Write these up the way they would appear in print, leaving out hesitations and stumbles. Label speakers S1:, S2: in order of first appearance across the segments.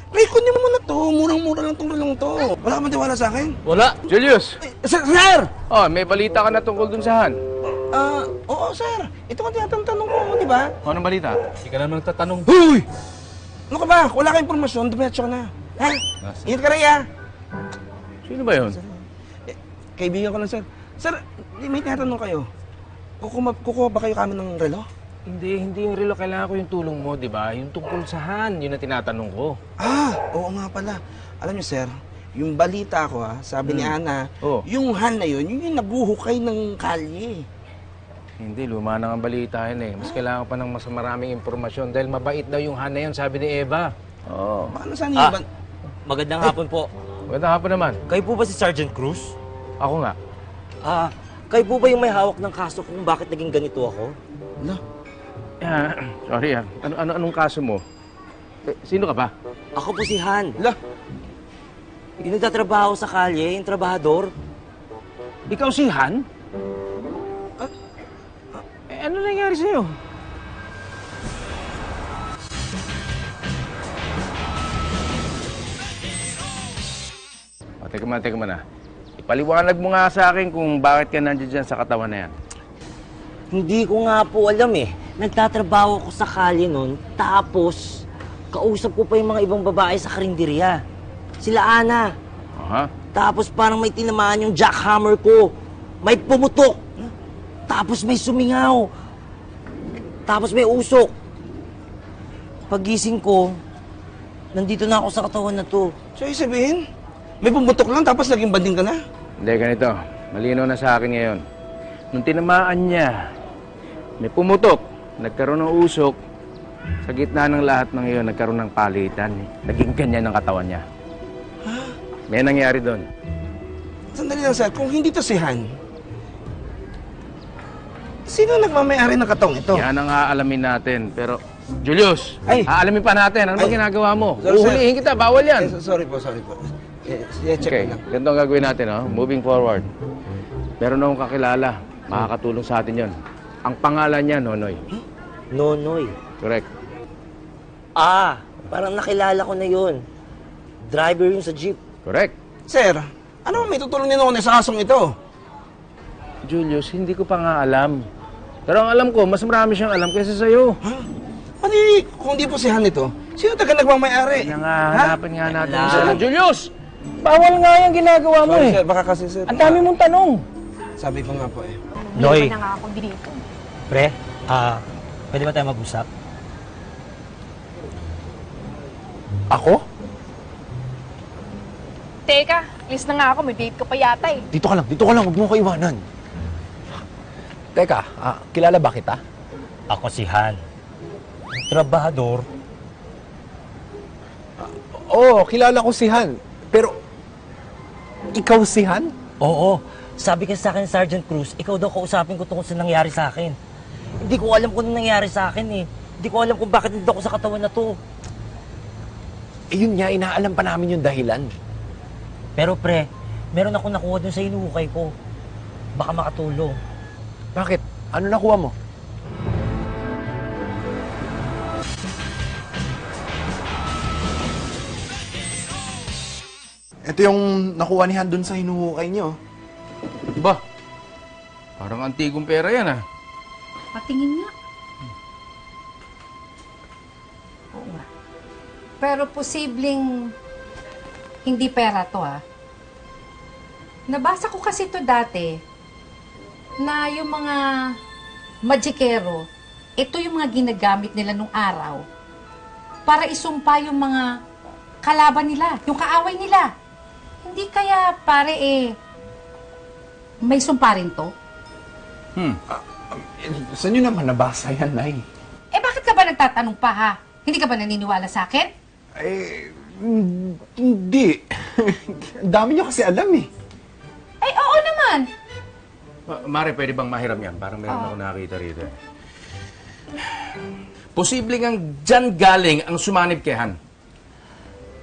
S1: Pre, kunin mo muna to. Murang-mura lang tong relong to. Wala ka man tiwala sa akin?
S2: Wala. Julius!
S1: Sir!
S2: Oh, may balita ka na tungkol dun sa Han.
S1: Oo, sir. Ito ang tinatanong ko, di ba?
S2: Anong balita? Hindi ka naman nagtatanong.
S1: Huy! Ano ka ba? Wala ka impormasyon, dumiretso ka na. Ha? Ingat ka rin, ha?
S2: Sino ba yun?
S1: Kaibigan ko lang, sir. Sir, may tinatanong kayo. Kukuha ba kayo kami ng relo?
S2: Hindi yung relo. Kailangan ko yung tulong mo, di ba? Yung tungkol sa Han, yun ang tinatanong ko.
S1: Oo nga pala. Alam niyo, sir, yung balita ko, sabi ni Ana, yung Han na yun yung naguhukay ng kalye.
S2: Hindi, luma na ang balita yun eh. Mas kailangan pa ng mas maraming impormasyon dahil mabait daw yung Han na yun, sabi ni Eva.
S1: Oo. Baka saan yung
S3: Magandang hapon po.
S2: Magandang hapon naman.
S3: Kayo po ba si Sergeant Cruz?
S2: Ako nga.
S3: Kayo po ba yung may hawak ng kaso kung bakit naging ganito ako?
S2: Sorry anong kaso mo? Sino ka ba?
S3: Ako po si Han. Yung nagtatrabaho sa kalye, yung trabahador.
S2: Ikaw si Han? Ano nangyari sa'yo? Teka muna. Ipaliwanag mo nga sa akin kung bakit ka nandiyan dyan sa katawan na yan.
S3: Hindi ko nga po alam eh. Nagtatrabaho ako sa kalye nun, tapos kausap ko pa yung mga ibang babae sa karinderya. Sila Ana. Tapos parang may tinamaan yung jackhammer ko. May pumutok. Tapos may sumingaw. Tapos may usok. Pagising ko, nandito na ako sa katawan na to.
S1: So, sabihin, may pumutok lang tapos naging banding ka na?
S2: Hindi, ganito. Malinaw na sa akin ngayon. Nung tinamaan niya, may pumutok, nagkaroon ng usok, sa gitna ng lahat ng iyon, nagkaroon ng palitan. Naging ganyan ang katawan niya. May nangyari doon.
S1: Sandali lang, sir. Kung hindi to si Han, sino nagmamayari ng katong ito?
S2: Yan ang aalamin natin. Pero, Julius, aalamin pa natin. Ano ba ginagawa mo?
S1: Sorry,
S2: uhulihin kita, bawal yan.
S1: Sorry po. Check
S2: Okay,
S1: ko lang.
S2: ganito ang gagawin natin, moving forward. Meron akong kakilala. Makakatulong sa atin yon. Ang pangalan niya, Nonoy.
S3: Nonoy.
S2: Correct.
S3: Parang nakilala ko na yun. Driver yun sa jeep.
S2: Correct.
S1: Sir, ano may tutulong niyo noon sa kasong ito?
S2: Julius, hindi ko pa nga alam. Pero ang alam ko, mas marami siyang alam kaysa sa'yo.
S1: Kung di po si Han ito, sino taga nagmamayari?
S2: Kaya nga, hanapan nga natin siya. Julius! Bawal nga yung ginagawa mo
S1: Sorry, sir. Baka kasi, sir.
S2: Ang dami mong tanong.
S1: Sabi ko nga po eh.
S3: Noy.
S4: Hindi na nga ako dito.
S3: Pre, pwede ba tayo mag-usap?
S5: Ako?
S4: Teka, alis na nga ako. May date ka pa yata eh.
S5: Dito ka lang. Huwag mo ko iwanan. Teka, kilala ba kita?
S3: Ako si Han. Trabahador.
S5: Oo, kilala ko si Han. Pero, ikaw si Han?
S3: Oo. Sabi kasi sa akin, Sergeant Cruz, ikaw daw kausapin ko tungkol sa nangyari sa akin. Hindi ko alam kung ano nangyari sa akin eh. Hindi ko alam kung bakit nandito ako sa katawan na to.
S5: Yun nga, inaalam pa namin yung dahilan.
S3: Pero pre, meron ako nakuha dun sa inuukay ko. Baka makatulong.
S5: Bakit? Ano nakuha mo?
S6: Ito yung nakuha ni Han dun sa hinuhukay niyo.
S2: Ba? Parang antigong pera yan
S7: Patingin nga. Oo nga. Pero posibleng hindi pera to Nabasa ko kasi to dati na yung mga magikero, ito yung mga ginagamit nila nung araw para isumpa yung mga kalaban nila, yung kaaway nila. Hindi kaya pare may sumpa rin to?
S6: Saan nyo naman nabasa yan, Nay?
S7: Bakit ka ba nagtatanong pa Hindi ka ba naniniwala sa akin?
S6: Hindi. Ang dami nyo kasi alam eh.
S7: Oo naman.
S2: Mare, pwede bang mahiram yan? Parang meron ako nakakita rito. Posibleng ang dyan galing ang sumanib kay Han.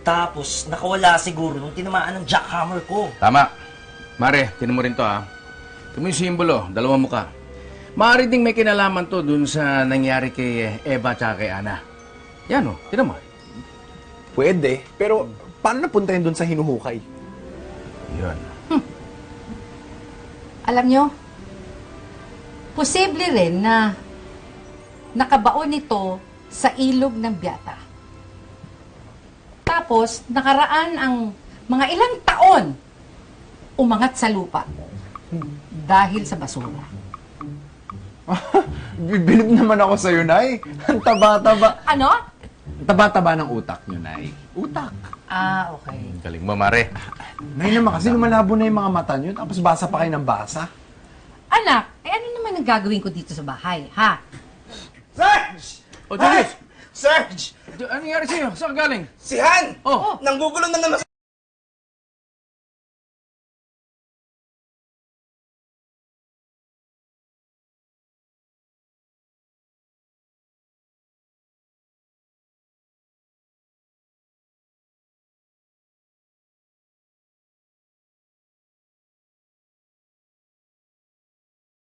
S3: Tapos, nakawala siguro nung tinamaan ng jackhammer ko.
S2: Tama. Mare, tinan mo rin to Ito mo yung simbolo, dalawang muka. Maaari ding may kinalaman to dun sa nangyari kay Eva at kay Ana. Yan tinan mo.
S6: Pwede, pero paano napunta yun doon sa hinuhukay?
S2: Yun.
S7: Alam nyo, posible rin na nakabaon ito sa ilog ng Biata. Tapos, nakaraan ang mga ilang taon umangat sa lupa dahil sa basura.
S6: Bibilib naman ako sa'yo, Nay. Ang taba-taba.
S7: Ano?
S6: Ang taba-taba ng utak nyo, Nay. Utak.
S7: Ah, okay.
S2: Galing mo, Mare.
S6: Nay naman, kasi lumalabo na yung mga mata nyo, tapos basa pa kayo ng basa.
S7: Anak, ano naman ang gagawin ko dito sa bahay, ha?
S1: Serge!
S2: O, Julius!
S1: Serge!
S2: Ano nangyari sa'yo? Saan ka galing?
S1: Si Han!
S2: Oh.
S1: Nanggugulo na naman sa